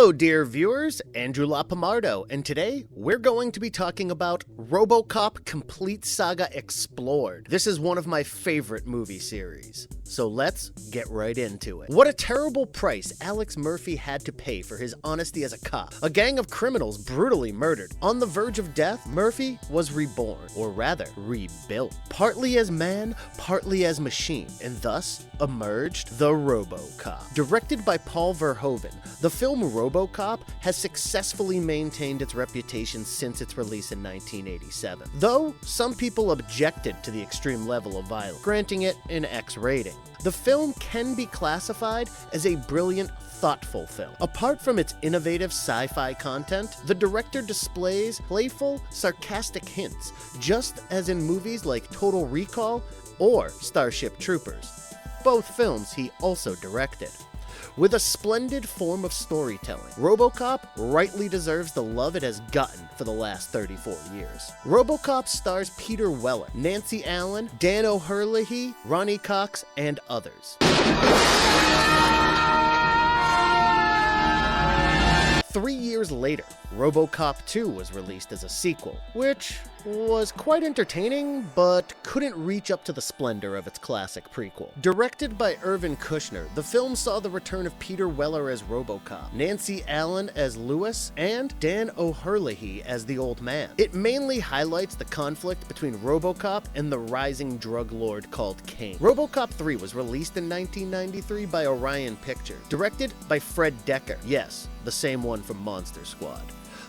Hello dear viewers, Andrew LaPomardo, and today we're going to be talking about RoboCop Complete Saga Explored. This is one of my favorite movie series, so let's get right into it. What a terrible price Alex Murphy had to pay for his honesty as a cop. A gang of criminals brutally murdered. On the verge of death, Murphy was reborn, or rather, rebuilt. Partly as man, partly as machine, and thus emerged the RoboCop. Directed by Paul Verhoeven, the film RoboCop has successfully maintained its reputation since its release in 1987, though some people objected to the extreme level of violence, granting it an X rating. The film can be classified as a brilliant, thoughtful film. Apart from its innovative sci-fi content, the director displays playful, sarcastic hints, just as in movies like Total Recall or Starship Troopers, both films he also directed. With a splendid form of storytelling, RoboCop rightly deserves the love it has gotten for the last 34 years. RoboCop stars Peter Weller, Nancy Allen, Dan O Herlihy, Ronny Cox, and others. 3 years later, RoboCop 2 was released as a sequel, which was quite entertaining, but couldn't reach up to the splendor of its classic prequel. Directed by Irvin Kushner, the film saw the return of Peter Weller as RoboCop, Nancy Allen as Lewis, and Dan O Herlihy as the Old Man. It mainly highlights the conflict between RoboCop and the rising drug lord called Kane. RoboCop 3 was released in 1993 by Orion Pictures, directed by Fred Dekker, yes, the same one from Monster Squad,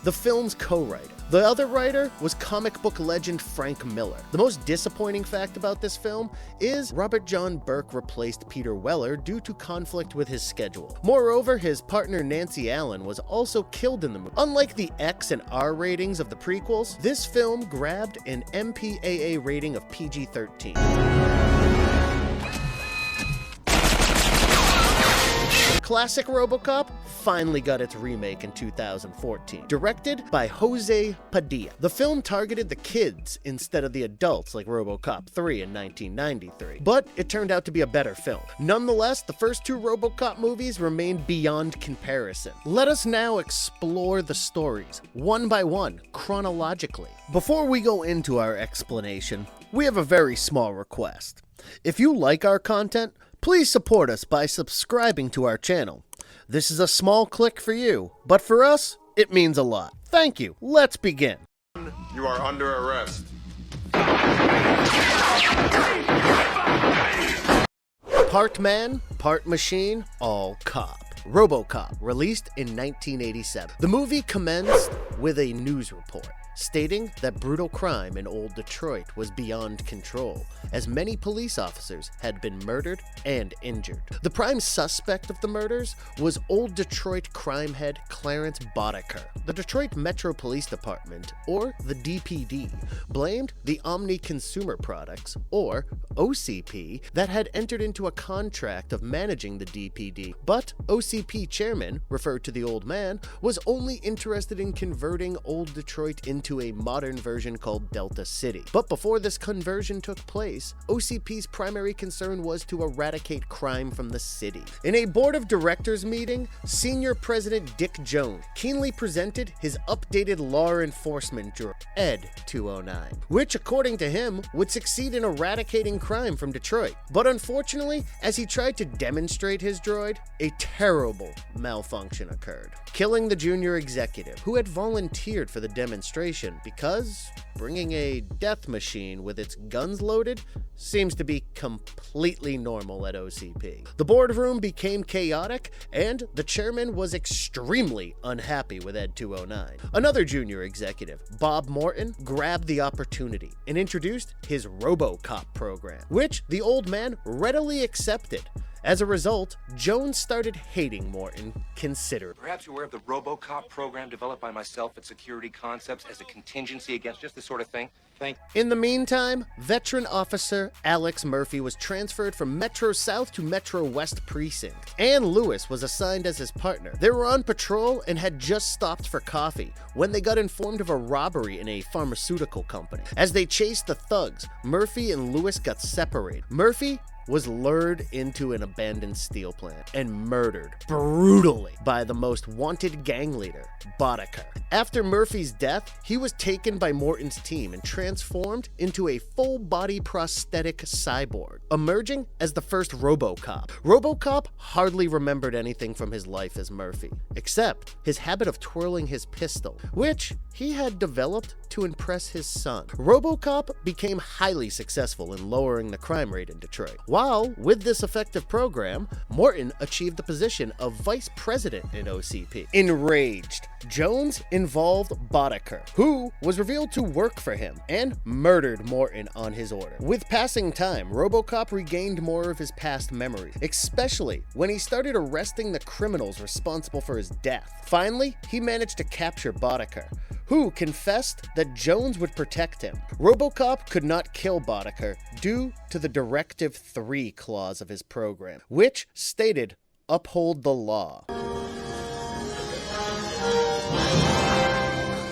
the film's co-writer. The other writer was comic book legend Frank Miller. The most disappointing fact about this film is Robert John Burke replaced Peter Weller due to conflict with his schedule. Moreover, his partner Nancy Allen was also killed in the movie. Unlike the X and R ratings of the prequels, this film grabbed an MPAA rating of PG-13. Classic RoboCop finally got its remake in 2014, directed by Jose Padilla. The film targeted the kids instead of the adults like RoboCop 3 in 1993, but it turned out to be a better film. Nonetheless, the first two RoboCop movies remained beyond comparison. Let us now explore the stories, one by one, chronologically. Before we go into our explanation, we have a very small request. If you like our content, please support us by subscribing to our channel. This is a small click for you, but for us, it means a lot. Thank you. Let's begin. You are under arrest. Part man, part machine, all cop. RoboCop, released in 1987. The movie commenced with a news report stating that brutal crime in old Detroit was beyond control, as many police officers had been murdered and injured. The prime suspect of the murders was old Detroit crime head Clarence Boddicker. The Detroit Metro Police Department, or the DPD, blamed the Omni Consumer Products, or OCP, that had entered into a contract of managing the DPD, but OCP chairman, referred to the Old Man, was only interested in converting old Detroit into a modern version called Delta City. But before this conversion took place, OCP's primary concern was to eradicate crime from the city. In a board of directors meeting, senior president Dick Jones keenly presented his updated law enforcement droid, Ed 209, which according to him would succeed in eradicating crime from Detroit. But unfortunately, as he tried to demonstrate his droid, a terrible malfunction occurred, killing the junior executive who had volunteered for the demonstration because bringing a death machine with its guns loaded seems to be completely normal at OCP. The boardroom became chaotic, and the chairman was extremely unhappy with Ed 209. Another junior executive, Bob Morton, grabbed the opportunity and introduced his RoboCop program, which the Old Man readily accepted. As a result, Jones started hating Morton considerably. Perhaps you're aware of the RoboCop program developed by myself at Security Concepts as a contingency against just this sort of thing? In the meantime, veteran officer Alex Murphy was transferred from Metro South to Metro West Precinct. Ann Lewis was assigned as his partner. They were on patrol and had just stopped for coffee when they got informed of a robbery in a pharmaceutical company. As they chased the thugs, Murphy and Lewis got separated. Murphy was lured into an abandoned steel plant and murdered brutally by the most wanted gang leader, Boddicker. After Murphy's death, he was taken by Morton's team and transformed into a full-body prosthetic cyborg, emerging as the first RoboCop. RoboCop hardly remembered anything from his life as Murphy, except his habit of twirling his pistol, which he had developed to impress his son. RoboCop became highly successful in lowering the crime rate in Detroit. While with this effective program, Morton achieved the position of vice president in OCP. Enraged, Jones involved Boddicker, who was revealed to work for him, and murdered Morton on his order. With passing time, RoboCop regained more of his past memories, especially when he started arresting the criminals responsible for his death. Finally, he managed to capture Boddicker, who confessed that Jones would protect him. RoboCop could not kill Boddicker due to the Directive 3 clause of his program, which stated, "Uphold the law."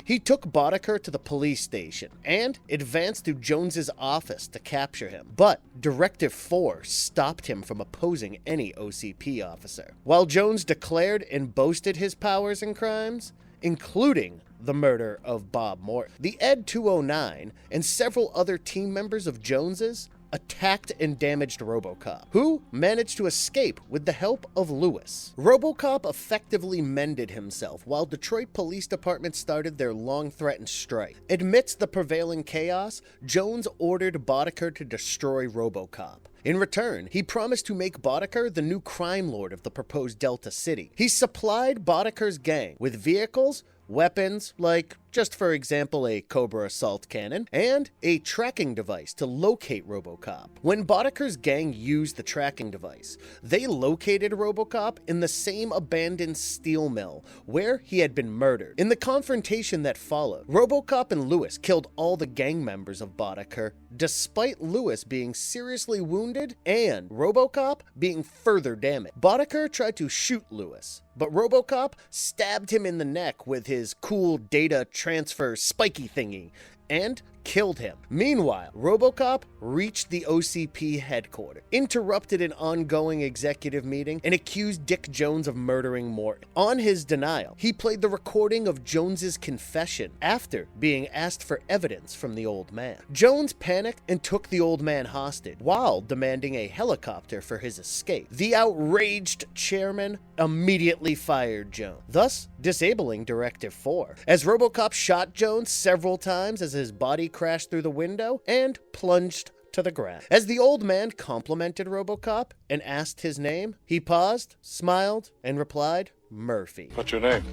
He took Boddicker to the police station and advanced to Jones's office to capture him, but Directive 4 stopped him from opposing any OCP officer. While Jones declared and boasted his powers and crimes, including the murder of Bob Morton, the Ed 209 and several other team members of Jones's attacked and damaged RoboCop, who managed to escape with the help of Lewis. RoboCop effectively mended himself while Detroit Police Department started their long-threatened strike. Amidst the prevailing chaos, Jones ordered Boddicker to destroy RoboCop. In return, he promised to make Boddicker the new crime lord of the proposed Delta City. He supplied Boddicker's gang with vehicles, weapons, like, just for example, a Cobra assault cannon, and a tracking device to locate RoboCop. When Boddicker's gang used the tracking device, they located RoboCop in the same abandoned steel mill where he had been murdered. In the confrontation that followed, RoboCop and Lewis killed all the gang members of Boddicker, despite Lewis being seriously wounded and RoboCop being further damaged. Boddicker tried to shoot Lewis, but RoboCop stabbed him in the neck with his cool data transfer spiky thingy and killed him. Meanwhile, RoboCop reached the OCP headquarters, interrupted an ongoing executive meeting, and accused Dick Jones of murdering Morton. On his denial, he played the recording of Jones's confession after being asked for evidence from the old man. Jones panicked and took the old man hostage while demanding a helicopter for his escape. The outraged chairman immediately fired Jones, thus disabling Directive 4. As RoboCop shot Jones several times as his body crashed through the window and plunged to the ground. As the old man complimented RoboCop and asked his name, he paused, smiled, and replied, "Murphy." What's your name?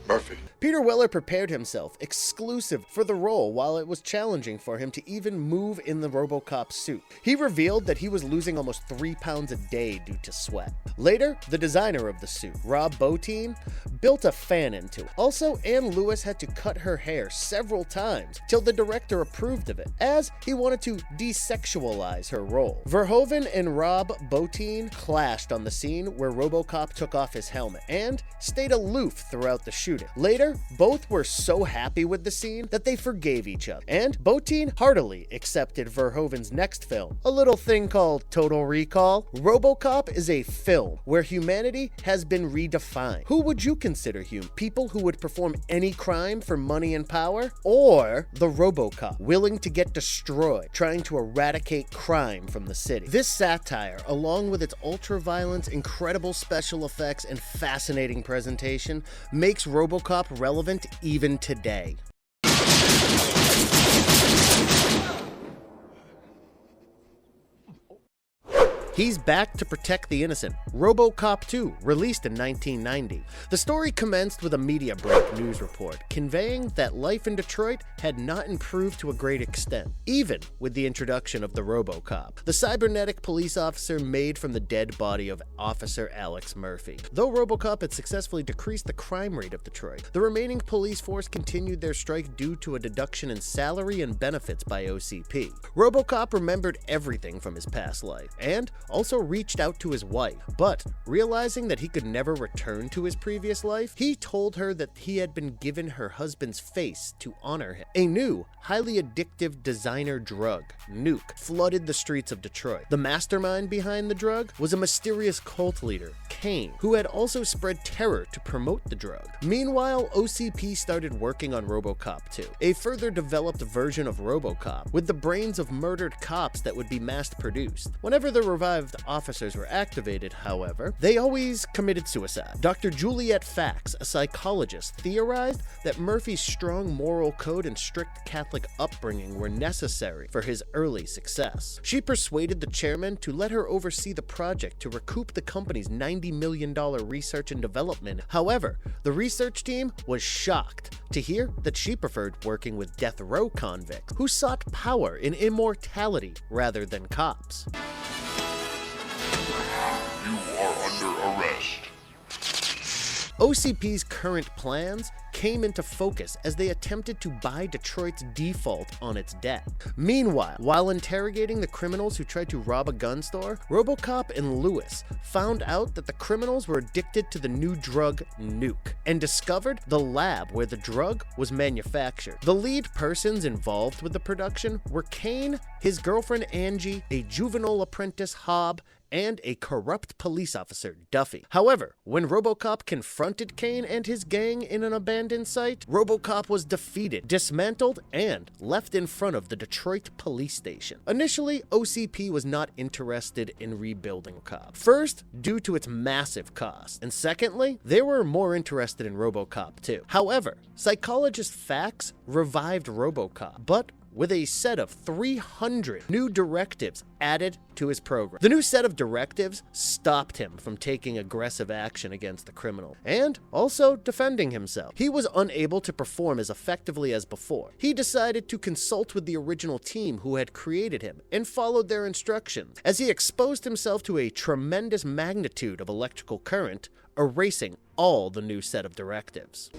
Murphy. Peter Weller prepared himself exclusive for the role while it was challenging for him to even move in the RoboCop suit. He revealed that he was losing almost 3 pounds a day due to sweat. Later, the designer of the suit, Rob Bottin, built a fan into it. Also, Ann Lewis had to cut her hair several times till the director approved of it, as he wanted to desexualize her role. Verhoeven and Rob Bottin clashed on the scene where RoboCop took off his helmet and stayed aloof throughout the shooting. Later, both were so happy with the scene that they forgave each other, and Bottin heartily accepted Verhoeven's next film, a little thing called Total Recall. RoboCop is a film where humanity has been redefined. Who would you consider human? People who would perform any crime for money and power? Or the RoboCop, willing to get destroyed, trying to eradicate crime from the city? This satire, along with its ultra-violence, incredible special effects, and fascinating presentation, makes RoboCop relevant even today. He's back to protect the innocent. RoboCop 2, released in 1990. The story commenced with a media break news report conveying that life in Detroit had not improved to a great extent, even with the introduction of the RoboCop, the cybernetic police officer made from the dead body of Officer Alex Murphy. Though RoboCop had successfully decreased the crime rate of Detroit, the remaining police force continued their strike due to a deduction in salary and benefits by OCP. RoboCop remembered everything from his past life, and also reached out to his wife, but realizing that he could never return to his previous life, he told her that he had been given her husband's face to honor him. A new, highly addictive designer drug, Nuke, flooded the streets of Detroit. The mastermind behind the drug was a mysterious cult leader, Kane, who had also spread terror to promote the drug. Meanwhile, OCP started working on RoboCop 2, a further developed version of RoboCop, with the brains of murdered cops that would be mass-produced. Whenever the revived officers were activated, however, they always committed suicide. Dr. Juliet Fax, a psychologist, theorized that Murphy's strong moral code and strict Catholic upbringing were necessary for his early success. She persuaded the chairman to let her oversee the project to recoup the company's $90 million research and development. However, the research team was shocked to hear that she preferred working with death row convicts who sought power and immortality rather than cops. You are under arrest. OCP's current plans came into focus as they attempted to buy Detroit's default on its debt. Meanwhile, while interrogating the criminals who tried to rob a gun store, RoboCop and Lewis found out that the criminals were addicted to the new drug Nuke and discovered the lab where the drug was manufactured. The lead persons involved with the production were Kane, his girlfriend Angie, a juvenile apprentice Hobb, and a corrupt police officer, Duffy. However, when RoboCop confronted Kane and his gang in an abandoned site, RoboCop was defeated, dismantled, and left in front of the Detroit police station. Initially, OCP was not interested in rebuilding Cop. First, due to its massive cost, and secondly, they were more interested in RoboCop 2. However, psychologist Fax revived RoboCop, but with a set of 300 new directives added to his program. The new set of directives stopped him from taking aggressive action against the criminal, and also defending himself. He was unable to perform as effectively as before. He decided to consult with the original team who had created him, and followed their instructions, as he exposed himself to a tremendous magnitude of electrical current, erasing all the new set of directives.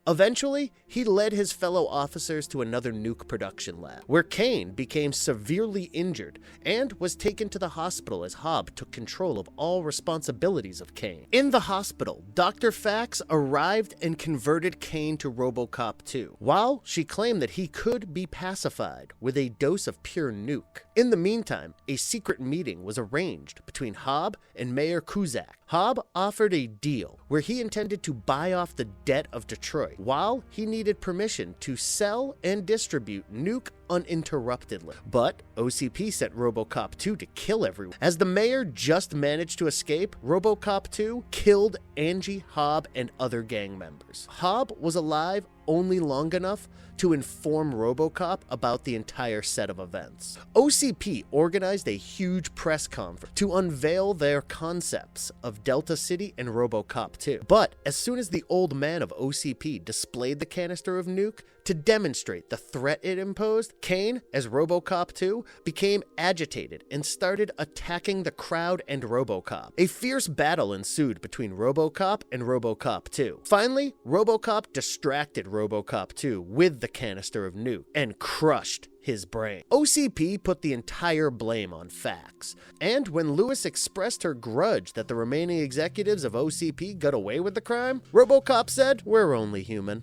Eventually, he led his fellow officers to another Nuke production lab, where Kane became severely injured and was taken to the hospital as Hobb took control of all responsibilities of Kane. In the hospital, Dr. Fax arrived and converted Kane to RoboCop 2, while she claimed that he could be pacified with a dose of pure Nuke. In the meantime, a secret meeting was arranged between Hobb and Mayor Kuzak. Hobb offered a deal where he intended to buy off the debt of Detroit, while he needed permission to sell and distribute Nuke uninterruptedly. But OCP sent RoboCop 2 to kill everyone. As the mayor just managed to escape, RoboCop 2 killed Angie, Hobb, and other gang members. Hobb was alive only long enough to inform RoboCop about the entire set of events. OCP organized a huge press conference to unveil their concepts of Delta City and RoboCop 2. But as soon as the old man of OCP displayed the canister of Nuke to demonstrate the threat it imposed, Kane, as RoboCop 2, became agitated and started attacking the crowd and RoboCop. A fierce battle ensued between RoboCop and RoboCop 2. Finally, RoboCop distracted RoboCop 2 with the canister of Nuke and crushed his brain. OCP put the entire blame on Fax, and when Lewis expressed her grudge that the remaining executives of OCP got away with the crime, RoboCop said, "We're only human."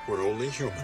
We're only human.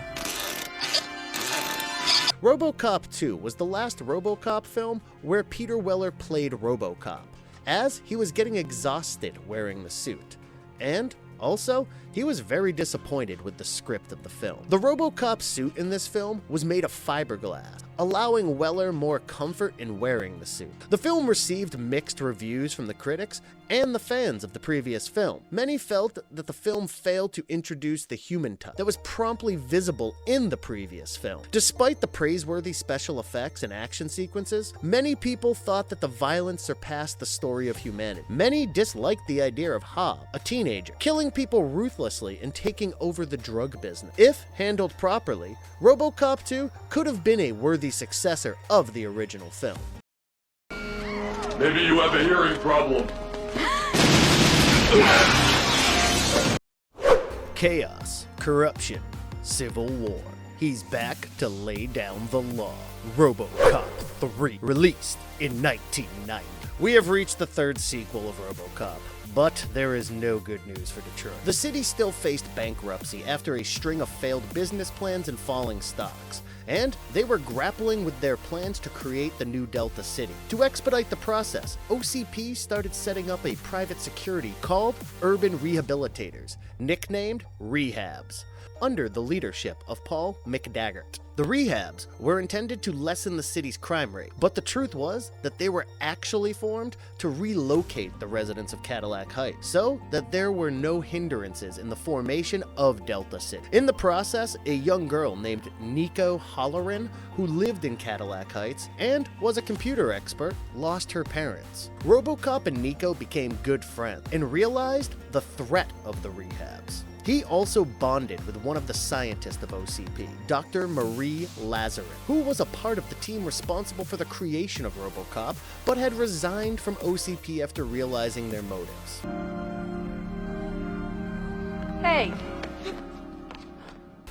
RoboCop 2 was the last RoboCop film where Peter Weller played RoboCop, as he was getting exhausted wearing the suit. And also, he was very disappointed with the script of the film. The RoboCop suit in this film was made of fiberglass, allowing Weller more comfort in wearing the suit. The film received mixed reviews from the critics and the fans of the previous film. Many felt that the film failed to introduce the human touch that was promptly visible in the previous film. Despite the praiseworthy special effects and action sequences, many people thought that the violence surpassed the story of humanity. Many disliked the idea of Hobb, a teenager, killing people ruthlessly and taking over the drug business. If handled properly, RoboCop 2 could have been a worthy successor of the original film. Maybe you have a hearing problem. Chaos, corruption, civil war. he's back to lay down the law. RoboCop 3, released in 1990. We have reached the third sequel of RoboCop. But there is no good news for Detroit. The city still faced bankruptcy after a string of failed business plans and falling stocks, and they were grappling with their plans to create the new Delta City. To expedite the process, OCP started setting up a private security called Urban Rehabilitators, nicknamed Rehabs, under the leadership of Paul McDaggart. The Rehabs were intended to lessen the city's crime rate, but the truth was that they were actually formed to relocate the residents of Cadillac Heights, so that there were no hindrances in the formation of Delta City. In the process, a young girl named Nico Halloran, who lived in Cadillac Heights and was a computer expert, lost her parents. RoboCop and Nico became good friends and realized the threat of the Rehabs. He also bonded with one of the scientists of OCP, Dr. Marie Lazarin, who was a part of the team responsible for the creation of RoboCop, but had resigned from OCP after realizing their motives. Hey!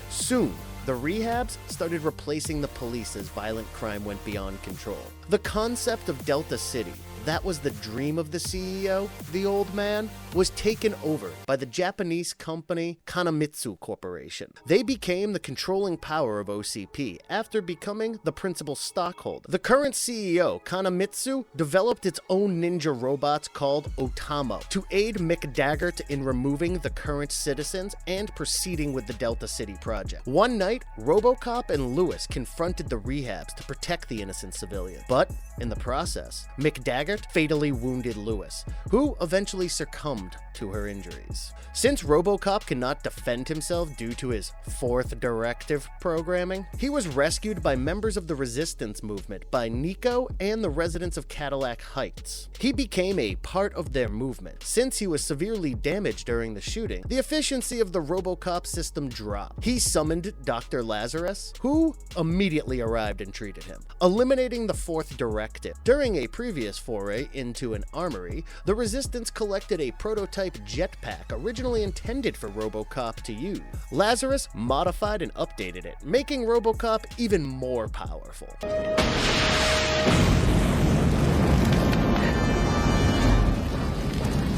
Soon, the Rehabs started replacing the police as violent crime went beyond control. The concept of Delta City, that was the dream of the CEO, the old man, was taken over by the Japanese company Kanamitsu Corporation. They became the controlling power of OCP after becoming the principal stockholder. The current CEO, Kanamitsu, developed its own ninja robots called Otamo to aid McDaggart in removing the current citizens and proceeding with the Delta City project. One night, RoboCop and Lewis confronted the Rehabs to protect the innocent civilians, but in the process, McDaggart fatally wounded Lewis, who eventually succumbed to her injuries. Since RoboCop cannot defend himself due to his fourth directive programming, he was rescued by members of the resistance movement by Nico and the residents of Cadillac Heights. He became a part of their movement. Since he was severely damaged during the shooting, the efficiency of the RoboCop system dropped. He summoned Dr. Lazarus, who immediately arrived and treated him, eliminating the fourth directive. During a previous foray into an armory, the resistance collected a prototype jetpack originally intended for RoboCop to use. Lazarus modified and updated it, making RoboCop even more powerful.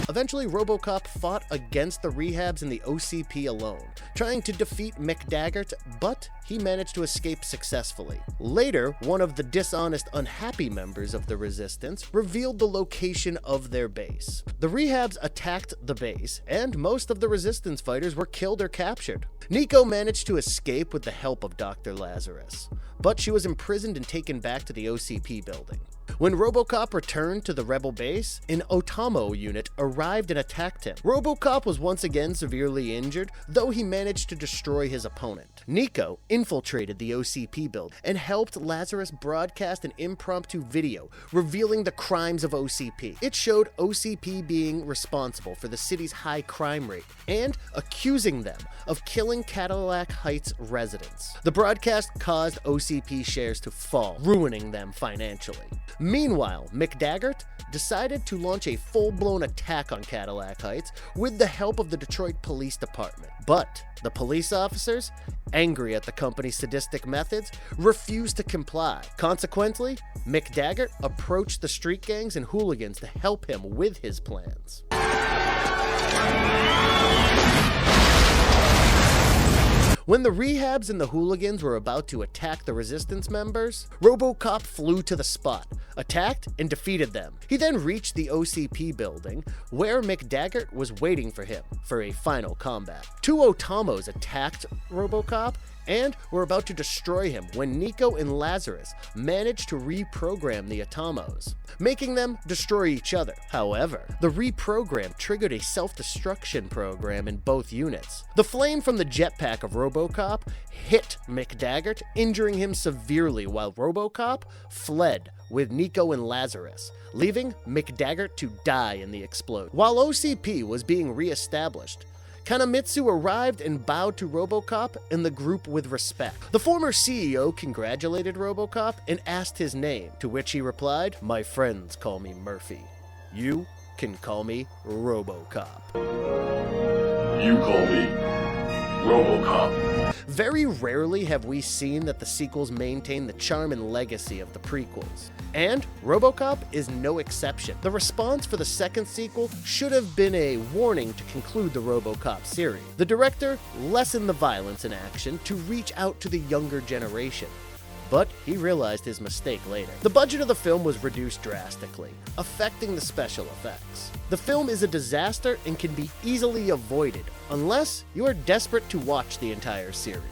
Eventually, RoboCop fought against the Rehabs and the OCP alone, trying to defeat McDaggart, but he managed to escape successfully. Later, one of the dishonest, unhappy members of the Resistance revealed the location of their base. The Rehabs attacked the base, and most of the Resistance fighters were killed or captured. Nico managed to escape with the help of Dr. Lazarus, but she was imprisoned and taken back to the OCP building. When RoboCop returned to the rebel base, an Otamo unit arrived and attacked him. RoboCop was once again severely injured, though he managed to destroy his opponent. Nico infiltrated the OCP building and helped Lazarus broadcast an impromptu video revealing the crimes of OCP. It showed OCP being responsible for the city's high crime rate and accusing them of killing Cadillac Heights residents. The broadcast caused OCP shares to fall, ruining them financially. Meanwhile, McDaggart decided to launch a full-blown attack on Cadillac Heights with the help of the Detroit Police Department. But the police officers, angry at the company's sadistic methods, refused to comply. Consequently, McDaggart approached the street gangs and hooligans to help him with his plans. When the Rehabs and the hooligans were about to attack the Resistance members, RoboCop flew to the spot, attacked, and defeated them. He then reached the OCP building, where McDaggart was waiting for him for a final combat. Two Otamos attacked RoboCop and were about to destroy him when Nico and Lazarus managed to reprogram the Otamos, making them destroy each other. However, the reprogram triggered a self-destruction program in both units. The flame from the jetpack of RoboCop hit McDaggart, injuring him severely while RoboCop fled with Nico and Lazarus, leaving McDaggart to die in the explosion. While OCP was being re-established, Kanamitsu arrived and bowed to RoboCop and the group with respect. The former CEO congratulated RoboCop and asked his name, to which he replied, "My friends call me Murphy. You can call me RoboCop." You call me RoboCop. Very rarely have we seen that the sequels maintain the charm and legacy of the prequels. And RoboCop is no exception. The response for the second sequel should have been a warning to conclude the RoboCop series. The director lessened the violence in action to reach out to the younger generation, but he realized his mistake later. The budget of the film was reduced drastically, affecting the special effects. The film is a disaster and can be easily avoided, unless you are desperate to watch the entire series.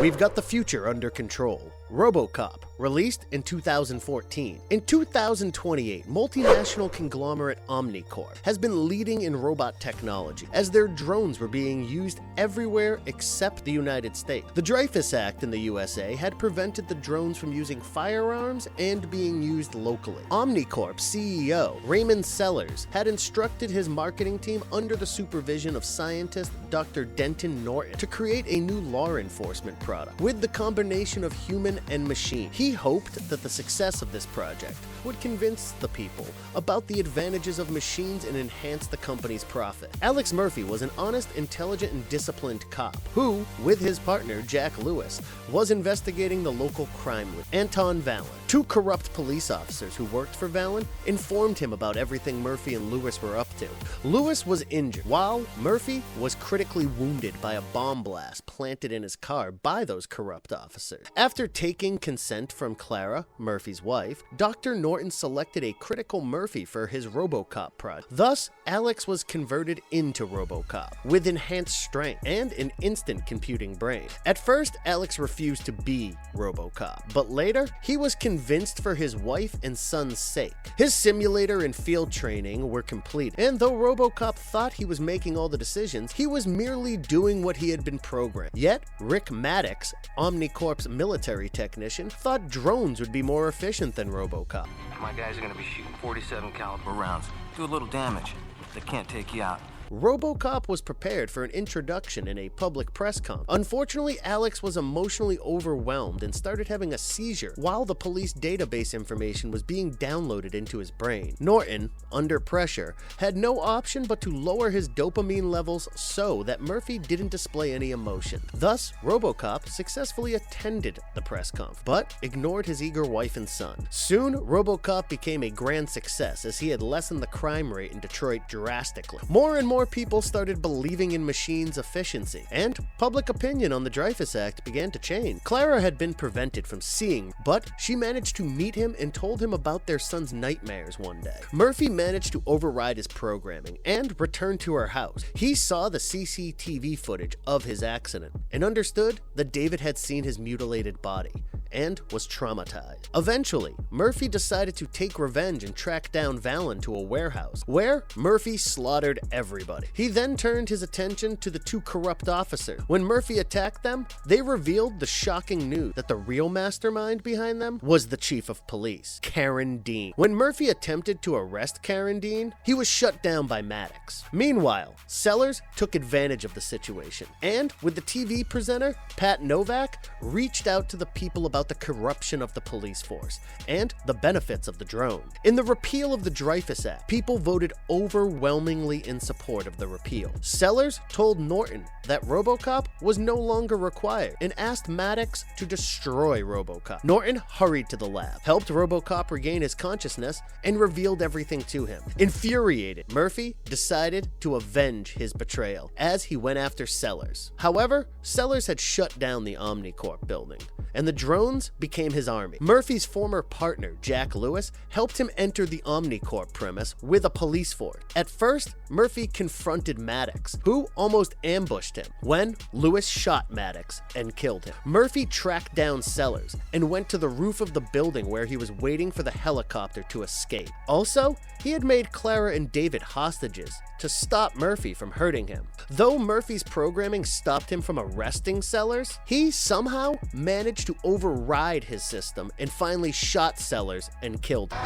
We've got the future under control. RoboCop, released in 2014. In 2028, multinational conglomerate Omnicorp has been leading in robot technology, as their drones were being used everywhere except the United States. The Dreyfus Act in the USA had prevented the drones from using firearms and being used locally. Omnicorp's CEO, Raymond Sellers, had instructed his marketing team under the supervision of scientist Dr. Denton Norton to create a new law enforcement product with the combination of human and machine. He hoped that the success of this project would convince the people about the advantages of machines and enhance the company's profit. Alex Murphy was an honest, intelligent, and disciplined cop who, with his partner Jack Lewis, was investigating the local crime with Anton Vallon. Two corrupt police officers who worked for Vallon informed him about everything Murphy and Lewis were up to. Lewis was injured, while Murphy was critically wounded by a bomb blast planted in his car by those corrupt officers. After taking consent from Clara, Murphy's wife, Dr. Norton selected a critical Murphy for his RoboCop project. Thus, Alex was converted into RoboCop, with enhanced strength and an instant computing brain. At first, Alex refused to be RoboCop, but later, he was convinced for his wife and son's sake. His simulator and field training were complete, and though RoboCop thought he was making all the decisions, he was merely doing what he had been programmed. Yet, Rick Maddox, Omnicorp's military technician, thought drones would be more efficient than RoboCop. My guys are gonna be shooting 47 caliber rounds. Do a little damage. They can't take you out. RoboCop was prepared for an introduction in a public press conference. Unfortunately, Alex was emotionally overwhelmed and started having a seizure while the police database information was being downloaded into his brain. Norton, under pressure, had no option but to lower his dopamine levels so that Murphy didn't display any emotion. Thus, RoboCop successfully attended the press conference, but ignored his eager wife and son. Soon, RoboCop became a grand success as he had lessened the crime rate in Detroit drastically. More and more people started believing in machines' efficiency, and public opinion on the Dreyfus Act began to change. Clara had been prevented from seeing, but she managed to meet him and told him about their son's nightmares one day. Murphy managed to override his programming and return to her house. He saw the CCTV footage of his accident and understood that David had seen his mutilated body and was traumatized. Eventually, Murphy decided to take revenge and track down Vallon to a warehouse, where Murphy slaughtered everybody. He then turned his attention to the two corrupt officers. When Murphy attacked them, they revealed the shocking news that the real mastermind behind them was the chief of police, Karen Dean. When Murphy attempted to arrest Karen Dean, he was shut down by Maddox. Meanwhile, Sellers took advantage of the situation, and with the TV presenter, Pat Novak, reached out to the people about the corruption of the police force and the benefits of the drone. In the repeal of the Dreyfus Act, people voted overwhelmingly in support of the repeal. Sellers told Norton that RoboCop was no longer required and asked Maddox to destroy RoboCop. Norton hurried to the lab, helped RoboCop regain his consciousness, and revealed everything to him. Infuriated, Murphy decided to avenge his betrayal as he went after Sellers. However, Sellers had shut down the Omnicorp building, and the drones became his army. Murphy's former partner, Jack Lewis, helped him enter the Omnicorp premise with a police force. At first, Murphy confronted Maddox, who almost ambushed him, when Lewis shot Maddox and killed him. Murphy tracked down Sellers and went to the roof of the building where he was waiting for the helicopter to escape. Also, he had made Clara and David hostages to stop Murphy from hurting him. Though Murphy's programming stopped him from arresting Sellers, he somehow managed to override his system and finally shot Sellers and killed him.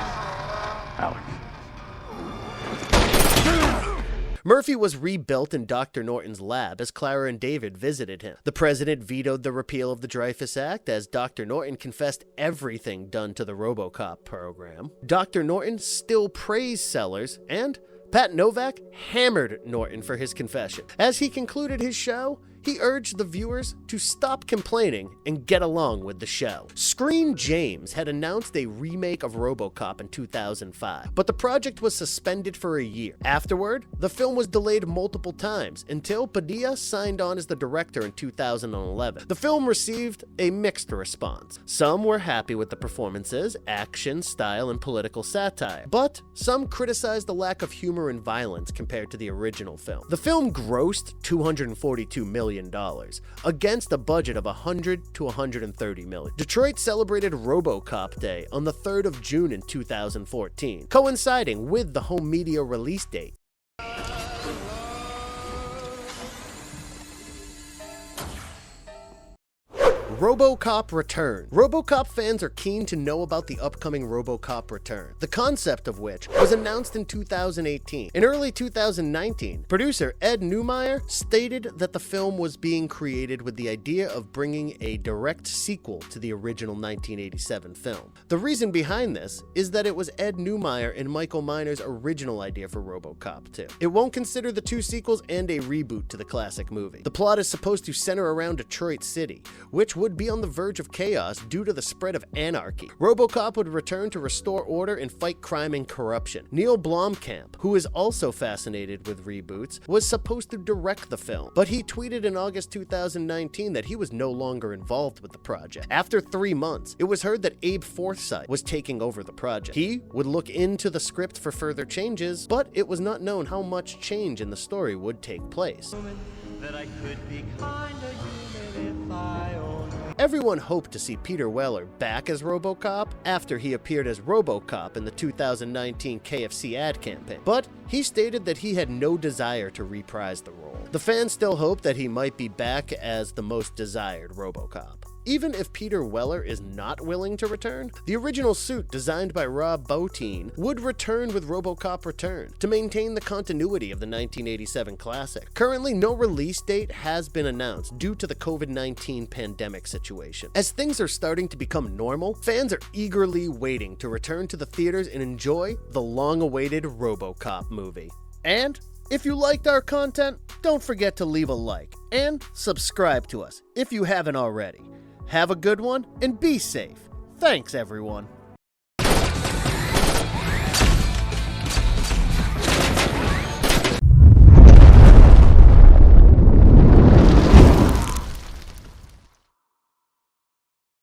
Alex. Murphy was rebuilt in Dr. Norton's lab as Clara and David visited him. The president vetoed the repeal of the Dreyfus Act as Dr. Norton confessed everything done to the RoboCop program. Dr. Norton still praised Sellers and Pat Novak hammered Norton for his confession. As he concluded his show, he urged the viewers to stop complaining and get along with the show. Screen James had announced a remake of RoboCop in 2005, but the project was suspended for a year. Afterward, the film was delayed multiple times until Padilla signed on as the director in 2011. The film received a mixed response. Some were happy with the performances, action, style, and political satire, but some criticized the lack of humor and violence compared to the original film. The film grossed $242 million against a budget of $100 to $130 million. Detroit celebrated RoboCop Day on the 3rd of June in 2014, coinciding with the home media release date. RoboCop Returns. RoboCop fans are keen to know about the upcoming RoboCop Returns, the concept of which was announced in 2018. In early 2019, producer Ed Neumeier stated that the film was being created with the idea of bringing a direct sequel to the original 1987 film. The reason behind this is that it was Ed Neumeier and Michael Miner's original idea for RoboCop 2. It won't consider the two sequels and a reboot to the classic movie. The plot is supposed to center around Detroit City, which would be on the verge of chaos due to the spread of anarchy. RoboCop would return to restore order and fight crime and corruption. Neil Blomkamp, who is also fascinated with reboots, was supposed to direct the film, but he tweeted in August 2019 that he was no longer involved with the project. After 3 months, it was heard that Abe Forsyth was taking over the project. He would look into the script for further changes, but it was not known how much change in the story would take place. Everyone hoped to see Peter Weller back as RoboCop after he appeared as RoboCop in the 2019 KFC ad campaign, but he stated that he had no desire to reprise the role. The fans still hope that he might be back as the most desired RoboCop. Even if Peter Weller is not willing to return, the original suit designed by Rob Bottin would return with RoboCop Returns to maintain the continuity of the 1987 classic. Currently, no release date has been announced due to the COVID-19 pandemic situation. As things are starting to become normal, fans are eagerly waiting to return to the theaters and enjoy the long-awaited RoboCop movie. And if you liked our content, don't forget to leave a like and subscribe to us if you haven't already. Have a good one and be safe. Thanks, everyone.